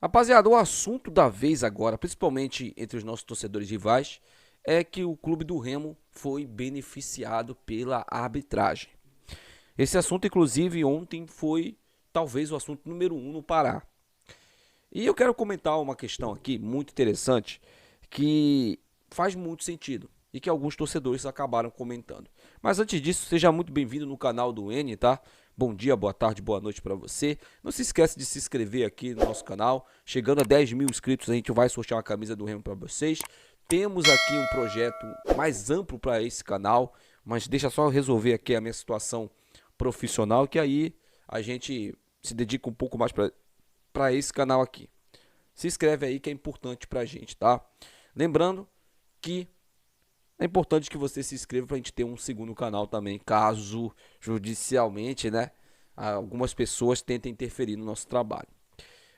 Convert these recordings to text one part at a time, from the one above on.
Rapaziada, o assunto da vez agora, principalmente entre os nossos torcedores rivais, é que o clube do Remo foi beneficiado pela arbitragem. Esse assunto, inclusive, ontem foi talvez o assunto número um no Pará. E eu quero comentar uma questão aqui muito interessante que faz muito sentido e que alguns torcedores acabaram comentando. Mas antes disso, seja muito bem-vindo no canal do N, tá? Bom dia, boa tarde, boa noite para você. Não se esqueça de se inscrever aqui no nosso canal. Chegando a 10 mil inscritos, a gente vai sortear uma camisa do Remo para vocês. Temos aqui um projeto mais amplo para esse canal, mas deixa só eu resolver aqui a minha situação profissional, que aí a gente se dedica um pouco mais para esse canal aqui. Se inscreve aí que é importante pra gente, tá? Lembrando que é importante que você se inscreva pra gente ter um segundo canal também, caso judicialmente, né, algumas pessoas tentem interferir no nosso trabalho.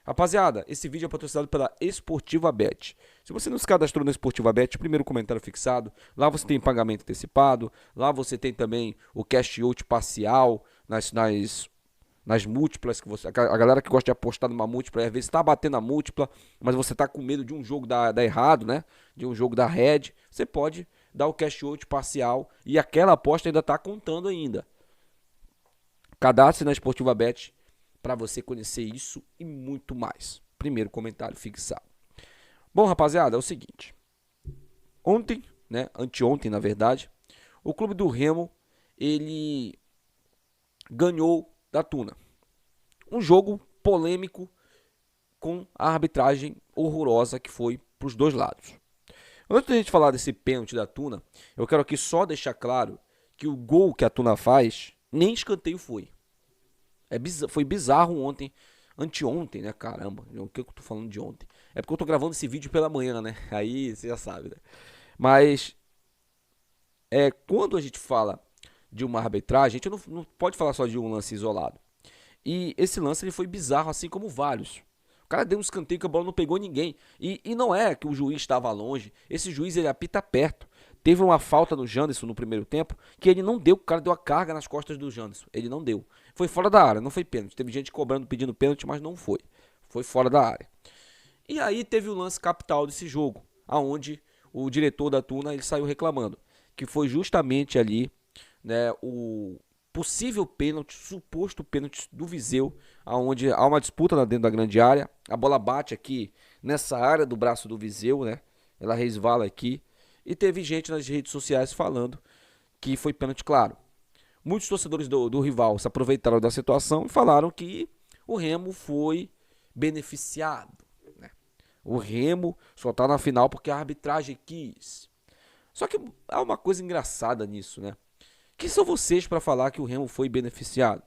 Rapaziada, esse vídeo é patrocinado pela Esportiva Bet. Se você não se cadastrou na Esportiva Bet, primeiro comentário fixado, lá você tem pagamento antecipado, lá você tem também o cash out parcial nas múltiplas, que você, a galera que gosta de apostar numa múltipla, às vezes está batendo a múltipla, mas você está com medo de um jogo dar errado, né? De um jogo dar red, você pode dar o cash out parcial e aquela aposta ainda está contando ainda. Cadastre na Esportiva Bet para você conhecer isso e muito mais. Primeiro comentário fixado. Bom, rapaziada, é o seguinte. Ontem, né, anteontem na verdade, o clube do Remo, ele ganhou da Tuna. Um jogo polêmico com a arbitragem horrorosa que foi para os dois lados. Antes da gente falar desse pênalti da Tuna, eu quero aqui só deixar claro que o gol que a Tuna faz nem escanteio foi. Foi bizarro ontem, anteontem, né? Caramba, o que eu tô falando de ontem? É porque eu tô gravando esse vídeo pela manhã, né? Aí você já sabe, né? Mas quando a gente fala de uma arbitragem, a gente não pode falar só de um lance isolado. E esse lance ele foi bizarro, assim como vários. O cara deu um escanteio que a bola não pegou ninguém. E não é que o juiz estava longe. Esse juiz ele apita perto. Teve uma falta no Janderson no primeiro tempo que ele não deu. O cara deu a carga nas costas do Janderson. Ele não deu. Foi fora da área, não foi pênalti. Teve gente cobrando, pedindo pênalti, mas não foi. Foi fora da área. E aí teve o lance capital desse jogo, aonde o diretor da Tuna ele saiu reclamando. Que foi justamente ali, né, o possível pênalti, suposto pênalti do Viseu, aonde há uma disputa lá dentro da grande área, a bola bate aqui nessa área do braço do Viseu, né? Ela resvala aqui e teve gente nas redes sociais falando que foi pênalti claro. Muitos torcedores do rival se aproveitaram da situação e falaram que o Remo foi beneficiado, né? O Remo só tá na final porque a arbitragem quis. Só que há uma coisa engraçada nisso, né? Quem são vocês para falar que o Remo foi beneficiado?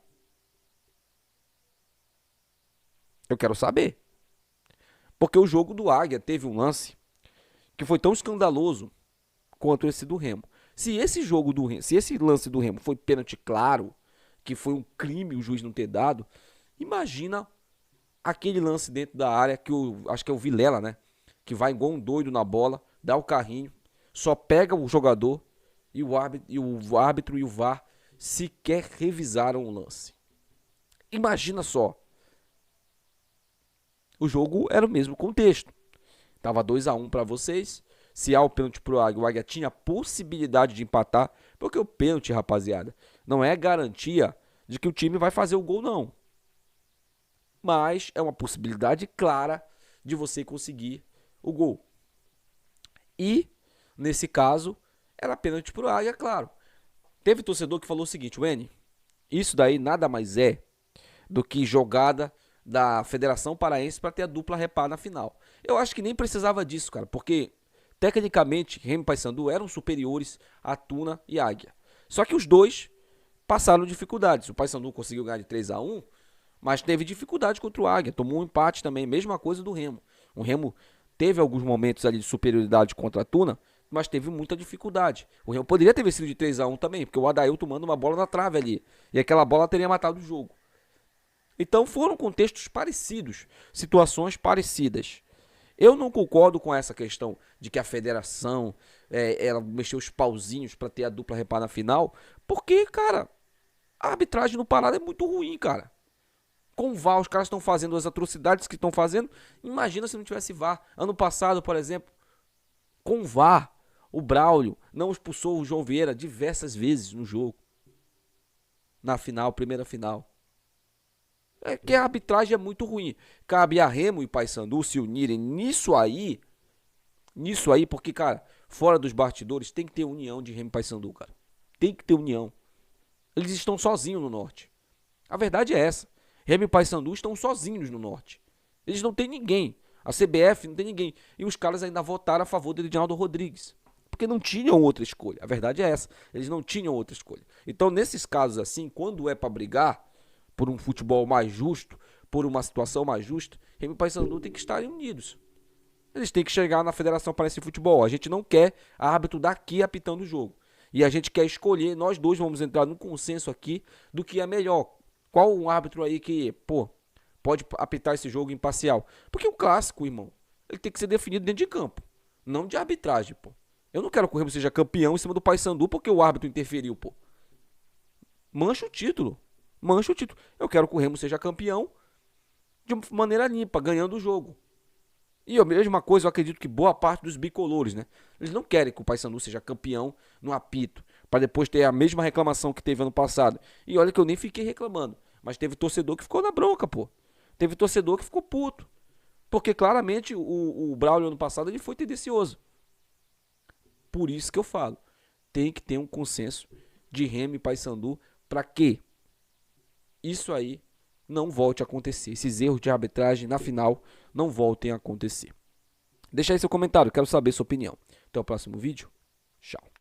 Eu quero saber. Porque o jogo do Águia teve um lance que foi tão escandaloso quanto esse do Remo. Se esse jogo do Remo, se esse lance do Remo foi pênalti claro, que foi um crime o juiz não ter dado, imagina aquele lance dentro da área que acho que é o Vilela, né? Que vai igual um doido na bola, dá o carrinho, só pega o jogador e o árbitro e o VAR sequer revisaram o lance. Imagina só. O jogo era o mesmo contexto. Tava 2-1 para vocês. Se há o pênalti pro Águia, o Águia tinha a possibilidade de empatar, porque o pênalti, rapaziada, não é garantia de que o time vai fazer o gol não. Mas é uma possibilidade clara de você conseguir o gol. E nesse caso, era pênalti pro Águia, claro. Teve torcedor que falou o seguinte: Wene, isso daí nada mais é do que jogada da Federação Paraense para ter a dupla repar na final. Eu acho que nem precisava disso, cara, porque tecnicamente Remo e Paysandu eram superiores a Tuna e Águia. Só que os dois passaram dificuldades. O Paysandu conseguiu ganhar de 3-1, mas teve dificuldade contra o Águia, tomou um empate também, mesma coisa do Remo. O Remo teve alguns momentos ali de superioridade contra a Tuna, mas teve muita dificuldade. O Remo poderia ter vencido de 3-1 também, porque o Adailton manda uma bola na trave ali, e aquela bola teria matado o jogo. Então foram contextos parecidos, situações parecidas. Eu não concordo com essa questão de que a federação ela mexeu os pauzinhos para ter a dupla repar na final, porque, cara, a arbitragem no Pará é muito ruim, cara. Com o VAR, os caras estão fazendo as atrocidades que estão fazendo. Imagina se não tivesse VAR. Ano passado, por exemplo, com o VAR, o Braulio não expulsou o João Vieira diversas vezes no jogo. Na final, primeira final. É que a arbitragem é muito ruim. Cabe a Remo e Paysandu se unirem nisso aí, porque, cara, fora dos bastidores tem que ter união de Remo e Paysandu, cara. Tem que ter união. Eles estão sozinhos no norte. A verdade é essa. Remo e Paysandu estão sozinhos no norte. Eles não têm ninguém. A CBF não tem ninguém. E os caras ainda votaram a favor do Edinaldo Rodrigues. Porque não tinham outra escolha. A verdade é essa. Eles não tinham outra escolha. Então, nesses casos assim, quando é pra brigar por um futebol mais justo, por uma situação mais justa, Remo e Paysandu tem que estar unidos. Eles têm que chegar na Federação Paraense de Futebol. A gente não quer árbitro daqui apitando o jogo. E a gente quer escolher, nós dois vamos entrar num consenso aqui do que é melhor. Qual um árbitro aí que, pode apitar esse jogo imparcial? Porque o clássico, irmão, ele tem que ser definido dentro de campo, não de arbitragem, pô. Eu não quero que o Remo seja campeão em cima do Paysandu porque o árbitro interferiu, pô. Mancha o título. Mancha o título. Eu quero que o Remo seja campeão de maneira limpa, ganhando o jogo. E a mesma coisa, eu acredito que boa parte dos bicolores, né? Eles não querem que o Paysandu seja campeão no apito, para depois ter a mesma reclamação que teve ano passado. E olha que eu nem fiquei reclamando, mas teve torcedor que ficou na bronca, pô. Teve torcedor que ficou puto. Porque claramente o Braulio ano passado ele foi tendencioso. Por isso que eu falo, tem que ter um consenso de Remo e Paysandu para que isso aí não volte a acontecer. Esses erros de arbitragem na final não voltem a acontecer. Deixa aí seu comentário, quero saber sua opinião. Até o próximo vídeo. Tchau.